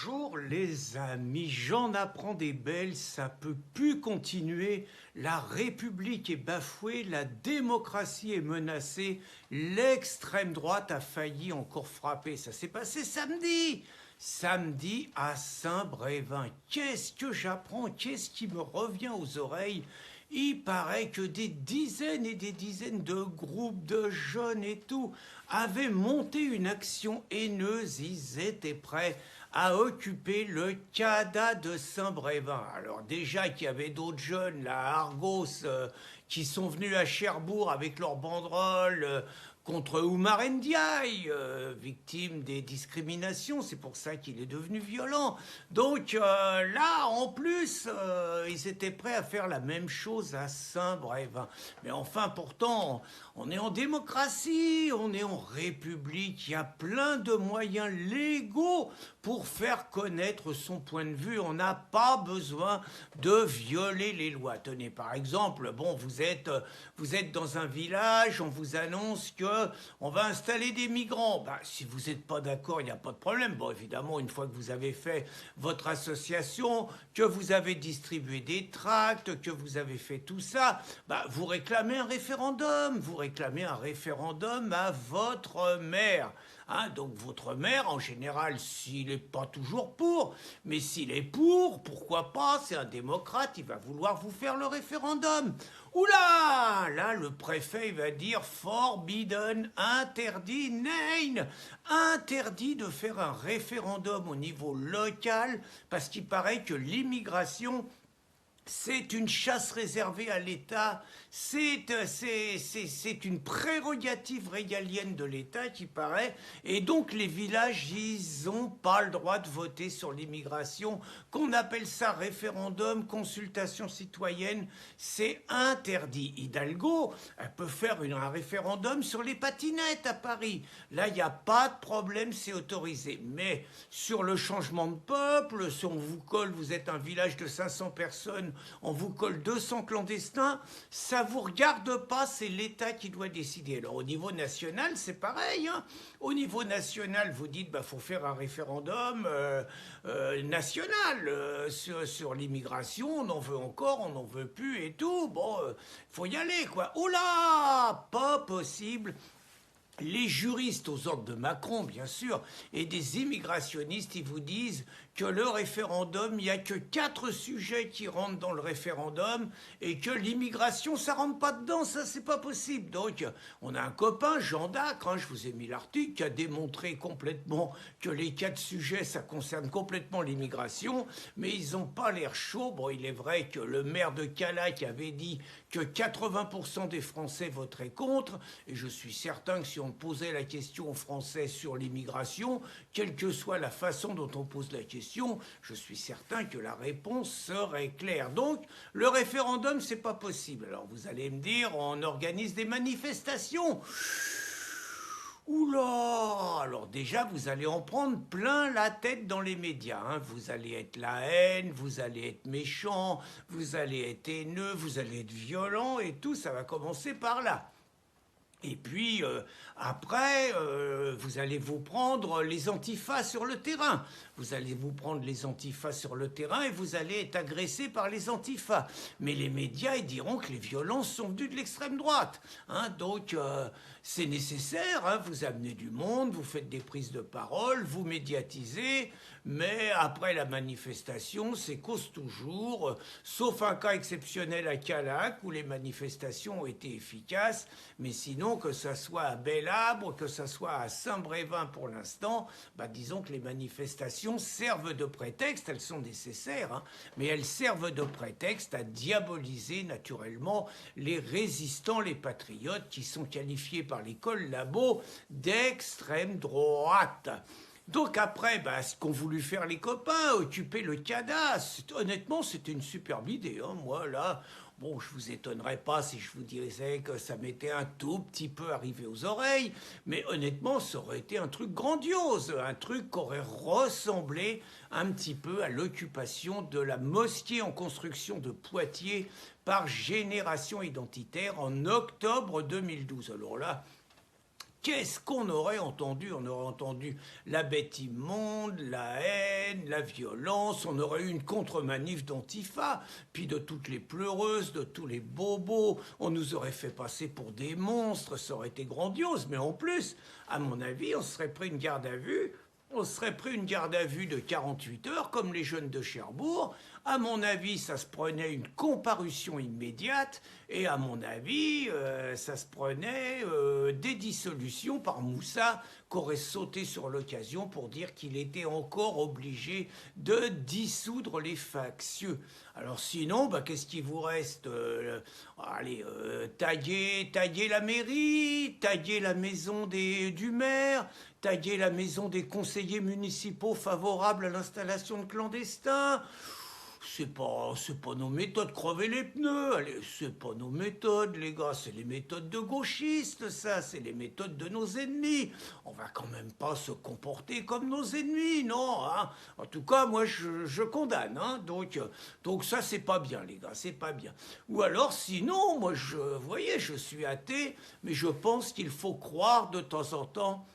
Bonjour les amis, j'en apprends des belles, ça peut plus continuer. La République est bafouée, la démocratie est menacée, l'extrême droite a failli encore frapper. Ça s'est passé samedi. Samedi à Saint-Brévin. Qu'est-ce que j'apprends? Qu'est-ce qui me revient aux oreilles? Il paraît que des dizaines et des dizaines de groupes de jeunes et tout avaient monté une action haineuse. Ils étaient prêts à occuper le CADA de Saint-Brévin. Alors déjà qu'il y avait d'autres jeunes, là, à Argos, qui sont venus à Cherbourg avec leurs banderoles contre Oumar Ndiaye, victime des discriminations, c'est pour ça qu'il est devenu violent. Donc là, en plus, ils étaient prêts à faire la même chose à Saint-Brévin. Mais enfin, pourtant, on est en démocratie, on est en République, il y a plein de moyens légaux pour faire connaître son point de vue. On n'a pas besoin de violer les lois. Tenez, par exemple, bon, vous êtes dans un village, on vous annonce que on va installer des migrants. Ben, si vous n'êtes pas d'accord, il n'y a pas de problème. Bon, évidemment, une fois que vous avez fait votre association, que vous avez distribué des tracts, que vous avez fait tout ça, ben, vous réclamez un référendum. Vous réclamez un référendum à votre maire. Hein, donc votre maire, en général, s'il n'est pas toujours pour, mais s'il est pour, pourquoi pas, c'est un démocrate, il va vouloir vous faire le référendum. Oula! Là, le préfet il va dire forbidden, interdit, nein, interdit de faire un référendum au niveau local parce qu'il paraît que l'immigration c'est une chasse réservée à l'État, c'est une prérogative régalienne de l'État qui paraît, et donc les villages, ils n'ont pas le droit de voter sur l'immigration, qu'on appelle ça référendum, consultation citoyenne, c'est interdit. Hidalgo, elle peut faire un référendum sur les patinettes à Paris, là il n'y a pas de problème, c'est autorisé, mais sur le changement de peuple, si on vous colle, vous êtes un village de 500 personnes, on vous colle 200 clandestins, ça vous regarde pas, c'est l'État qui doit décider. Alors au niveau national, c'est pareil. Hein. Au niveau national, vous dites, faut faire un référendum national sur l'immigration, on en veut encore, on n'en veut plus et tout. Bon, faut y aller, quoi. Oh là, pas possible. Les juristes aux ordres de Macron, bien sûr, et des immigrationnistes, ils vous disent que le référendum, il n'y a que 4 sujets qui rentrent dans le référendum et que l'immigration, ça rentre pas dedans, ça c'est pas possible. Donc on a un copain, Jean Dacre, je vous ai mis l'article, qui a démontré complètement que les 4 sujets, ça concerne complètement l'immigration, mais ils n'ont pas l'air chauds. Bon, il est vrai que le maire de Calac avait dit que 80% des Français voteraient contre, et je suis certain que si on posait la question aux Français sur l'immigration, quelle que soit la façon dont on pose la question, je suis certain que la réponse serait claire. Donc, le référendum, c'est pas possible. Alors, vous allez me dire, on organise des manifestations. Oula! Alors déjà, vous allez en prendre plein la tête dans les médias. Hein. Vous allez être la haine, vous allez être méchant, vous allez être haineux, vous allez être violent et tout, ça va commencer par là. Et puis, après, vous allez vous prendre les antifas sur le terrain. Vous allez vous prendre les antifas sur le terrain et vous allez être agressé par les antifas. Mais les médias, ils diront que les violences sont venues de l'extrême droite. Hein, donc, c'est nécessaire. Hein, vous amenez du monde, vous faites des prises de parole, vous médiatisez. Mais après la manifestation, c'est cause toujours, sauf un cas exceptionnel à Calac où les manifestations ont été efficaces. Mais sinon, que ça soit à Bel-Abre, que ça soit à Saint-Brévin pour l'instant, disons que les manifestations servent de prétexte, elles sont nécessaires, hein, mais elles servent de prétexte à diaboliser naturellement les résistants, les patriotes qui sont qualifiés par l'école Labo d'extrême droite. Donc après, ce qu'ont voulu faire les copains, occuper le CADA, honnêtement, c'était une superbe idée. Hein. Moi, là, bon, je vous étonnerais pas si je vous disais que ça m'était un tout petit peu arrivé aux oreilles, mais honnêtement, ça aurait été un truc grandiose, un truc qui aurait ressemblé un petit peu à l'occupation de la mosquée en construction de Poitiers par Génération Identitaire en octobre 2012. Alors là, qu'est-ce qu'on aurait entendu? On aurait entendu la bête immonde, la haine, la violence, on aurait eu une contre-manif d'Antifa, puis de toutes les pleureuses, de tous les bobos, on nous aurait fait passer pour des monstres, ça aurait été grandiose, mais en plus, à mon avis, on se serait pris une garde à vue. On serait pris une garde à vue de 48 heures, comme les jeunes de Cherbourg. À mon avis, ça se prenait une comparution immédiate. Et à mon avis, ça se prenait des dissolutions par Moussa, qu'aurait sauté sur l'occasion pour dire qu'il était encore obligé de dissoudre les factieux. Alors sinon, bah, qu'est-ce qui vous reste? Allez, tailler la mairie, tailler la maison du maire, tailler la maison des conseillers municipaux favorables à l'installation de clandestins. C'est pas nos méthodes, crever les pneus, allez, c'est pas nos méthodes, les gars, c'est les méthodes de gauchistes, ça, c'est les méthodes de nos ennemis. On va quand même pas se comporter comme nos ennemis, non, hein. En tout cas, moi, je condamne, hein, donc ça, c'est pas bien, les gars, c'est pas bien. Ou alors, sinon, moi, vous voyez, je suis athée, mais je pense qu'il faut croire de temps en temps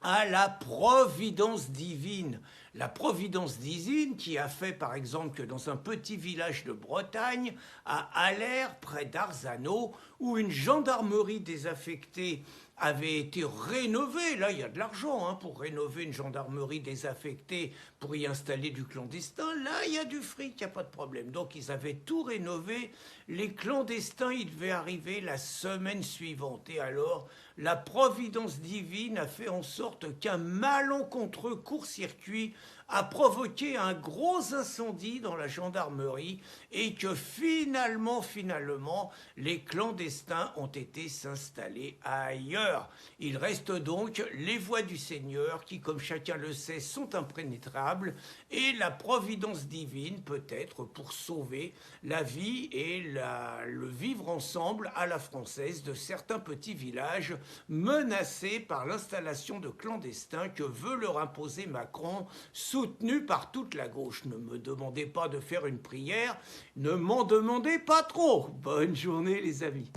à la providence divine. La providence divine qui a fait par exemple que dans un petit village de Bretagne, à Aller, près d'Arzano, où une gendarmerie désaffectée avait été rénovée, là il y a de l'argent hein, pour rénover une gendarmerie désaffectée, pour y installer du clandestin, là il y a du fric, il n'y a pas de problème. Donc ils avaient tout rénové, les clandestins ils devaient arriver la semaine suivante. Et alors la providence divine a fait en sorte qu'un malencontreux court-circuit a provoqué un gros incendie dans la gendarmerie et que finalement, les clandestins ont été s'installer ailleurs. Il reste donc les voies du Seigneur qui, comme chacun le sait, sont impénétrables et la providence divine peut-être pour sauver la vie et le vivre ensemble à la française de certains petits villages menacés par l'installation de clandestins que veut leur imposer Macron, soutenu par toute la gauche. Ne me demandez pas de faire une prière, ne m'en demandez pas trop. Bonne journée les amis.